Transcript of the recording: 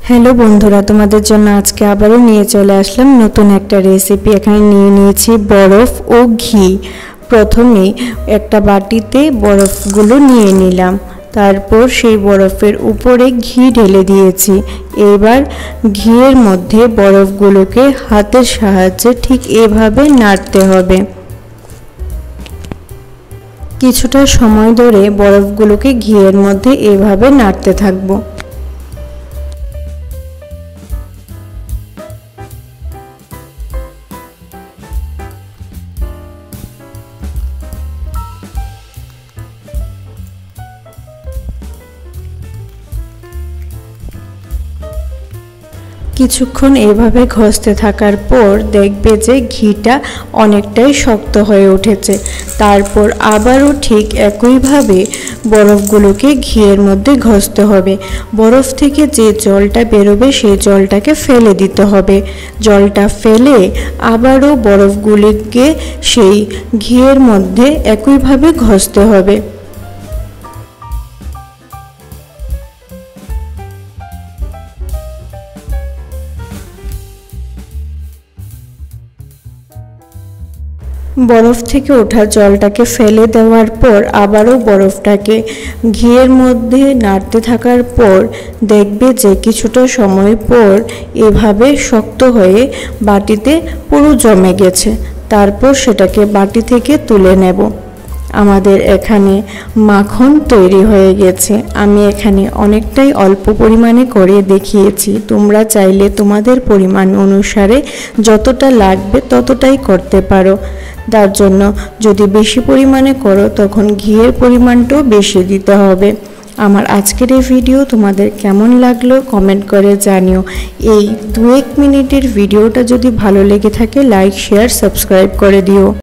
Hello बंधुरा तुम्हारे जন্য আজকে আবারও নিয়ে চলে আসলাম নতুন একটা রেসিপি। এখানে নিয়ে নিয়েছি বরফ ও ঘি। প্রথমে একটা বাটিতে বরফগুলো নিয়ে নিলাম, তারপর সেই বরফের উপরে ঘি ঢেলে দিয়েছি। এবার ঘিয়ের মধ্যে বরফগুলোকে হাতের সাহায্যে ঠিক এভাবে নাড়তে হবে। কিছুটা সময় ধরে বরফগুলোকে ঘিয়ের মধ্যে এভাবে নাড়তে থাকবো। কিছুক্ষণ এভাবে ঘষতে থাকার পর দেখবে যে ঘিটা অনেকটাই শক্ত হয়ে উঠেছে। তারপর আবারও ঠিক একইভাবে বরফগুলোকে ঘিয়ের মধ্যে ঘষতে হবে। বরফ থেকে যে জলটা বেরোবে সেই জলটাকে ফেলে দিতে হবে। জলটা ফেলে আবারও বরফগুলিকে সেই ঘিয়ের মধ্যে একইভাবে ঘষতে হবে। বরফ থেকে ওঠা জলটাকে ফেলে দেওয়ার পর আবারও বরফটাকে ঘিয়ের মধ্যে নাড়তে থাকার পর দেখবে যে কিছুটা সময় পর এভাবে শক্ত হয়ে বাটিতে পুরো জমে গেছে। তারপর সেটাকে বাটি থেকে তুলে নেব। আমাদের এখানে মাখন তৈরি হয়ে গেছে। আমি এখানে অনেকটাই অল্প পরিমাণে করে দেখিয়েছি। তোমরা চাইলে তোমাদের পরিমাণ অনুসারে যতটা লাগবে ততটাই করতে পারো। তার জন্য যদি বেশি পরিমাণে করো তখন ঘিয়ের পরিমাণটাও বেশি দিতে হবে। আমার আজকের এই ভিডিও তোমাদের কেমন লাগলো কমেন্ট করে জানিও। এই 2-1 মিনিটের ভিডিওটা যদি ভালো লেগে থাকে লাইক শেয়ার সাবস্ক্রাইব করে দিও।